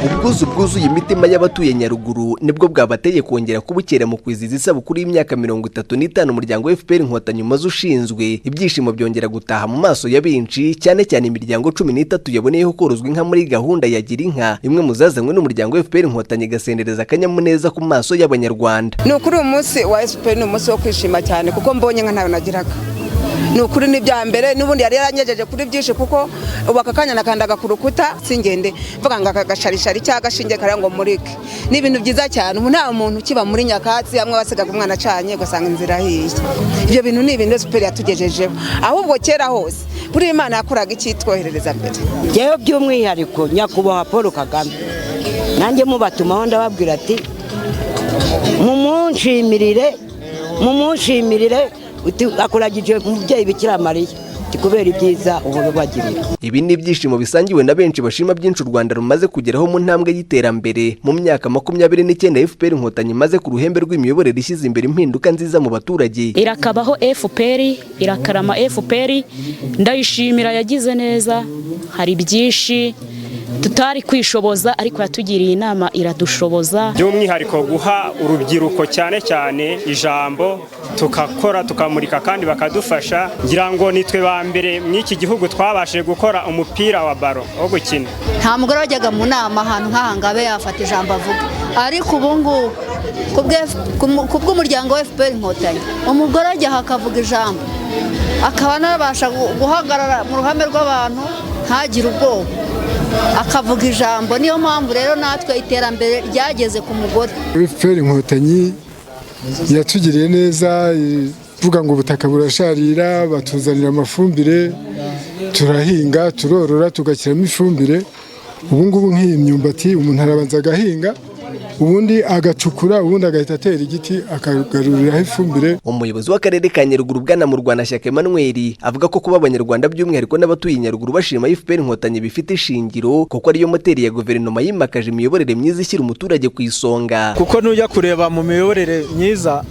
Ubwuzu bwuzuye imitima y'abatuye Nyaruguru nibwo bwabateye kongera kubukera mu kwizihiza isabukuru y'imyaka 35 umuryango wa FPR Inkotanyi umaze ushinzwe. Ibyishimo byongera gutaha mu maso ya benshi, cyane cyane imiryango 13 yaboneyeho korozwa inka muri gahunda ya Gira Inka, imwe muzazanywe n'umuryango wa FPR Inkotanyi gasendereza akanyamuneza ku maso y'Abanyarwanda. Ni ukuri umunsi wa FPR ni umunsi wo kwishima cyane kuko mbonye nka ntayo nagiraga. Ni ukuri ni bya mbere n'ubundi yari yaranyejeje kuri byinshi kuko ubu akakanya nakandaga ku rukuta singende mvuga ngo akagasharishari cyangwa gashinge kare ngo murike. Ni ibintu byiza cyane, ubu nta muntu kiba muri nyakatsi amwe basigaga umwana acanye gusanga inzira hiye. Ibyo bintu ni ibintu FPR yatugejejeho, ahubwo kera hose buri Imana yakoraga icyitwoherereza mbere. Yewe by'umwihariko nyakubahwa Paul Kagame nanjye mubatumaho ndababwira ati mumunshyimirire akuragije umubyeyi Bikira Mariya kubera ibyiza ubu bagirira. Ibi ni ibyishimo bisangiwe na benshi bashima byinshi u Rwanda rumaze kugeraho mu ntambwe y'iterambere mu myaka 29 FPR Inkotanyi imaze ku ruhembe rw'imiyoborere ishyize imbere impinduka nziza mu baturage. Irakabaho FPR, irakarama FPR, ndayishimira yagize neza, hari byinshi tutari kwishoboza ariko yatugiriye inama iradushoboza. By'umwihariko guha urubyiruko cyane cyane ijambo tukakora tukamurika kandi bakadufasha. Ngira ngo nitwe ba mbere mw'iki gihugu twabashije gukora umupira wa baro wo gukina. Nta mugore wajyaga mu nama ahantu nk'ahangabe yafata ijambo avuga, ariko ubu ngubu kubw'umuryango wa FPR Inkotanyi umugore ajya akavuga ijambo akaba narabasha guhagarara mu ruhame rw'abantu ntagire ubwoba akavuga ijambo. Niyo mpamvu rero natwe iterambere ryageze ku mugore. FPR Inkotanyi yatugiriye neza, ivuga ngo ubutaka burasharira, batuzanira amafumbire, turahinga turorora tugashyiramo ifumbire. Ubu ngubu nk'iyi myumbati umuntu arabanza agahinga, ubundi agacukura, ubundi agahita atera igiti akagaruriraho ifumbire. Umuyobozi w'akarere ka Nyaruguru bwana mu Rwanashyaka Emmanuel avuga ko kuba Abanyarwanda by'umwihariko n'abatuye Nyaruguru bashima FPR Inkotanyi bifite ishingiro kuko ariyo moteri ya guverinoma yimakaje imiyoborere myiza ishyira umuturage ku isonga. Kuko nujya kureba mu miyoborere myiza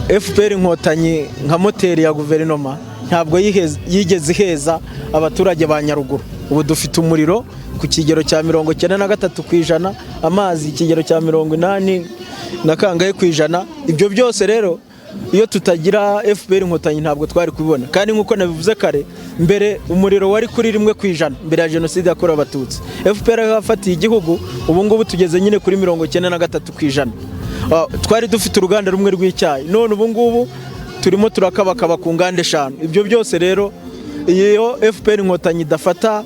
FPR Inkotanyi nka moteri ya guverinoma ntabwo yigeze iheza abaturage ba Nyaruguru. Ubu dufite umuriro ku kigero cya 93%, amazi ikigero cya 80% ibyo byose rero iyo tutagira FPR Inkotanyi ntabwo twari kubibona. Kandi nkuko nabivuze kare, mbere umuriro wari kuri 1% mbere ya jenoside yakorewe Abatutsi. FPR yafatiye igihugu, ubu ngubu tugeze nyine kuri 93%. Twari dufite uruganda rumwe rw'icyayi, none ubu ngubu turimo turakabakaba ku nganda 5. Ibyo byose rero iyo FPR Inkotanyi idafata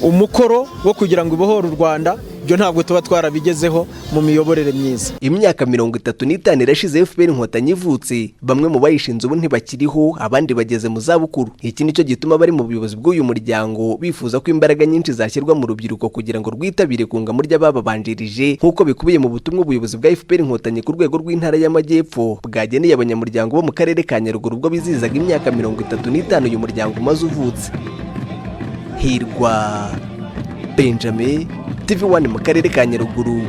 umukoro wo kugira ngo ibohore u Rwanda, byo ntabwo tuba twarabigezeho mu miyoborere myiza. Imyaka 35 irashize FPR Inkotanyi ivutse, bamwe mu bayishinze ubu ntibakiriho, abandi bageze mu zabukuru. Iki nicyo gituma bari mu buyobozi bw'uyu muryango bifuza ko imbaraga nyinshi zashyirwa mu rubyiruko kugira ngo rwitabire kunga murya bababanjirije, nk'uko bikubiye mu butumwa ubuyobozi bwa FPR Inkotanyi ku rwego rw'intara y'Amajyepfo bwageneye abanyamuryango bo mu karere ka Nyaruguru ubwo bizizaga imyaka 35 uyu muryango umaze uvutse. Hirwa Benjamin, TV1 mu karere ka Nyaruguru.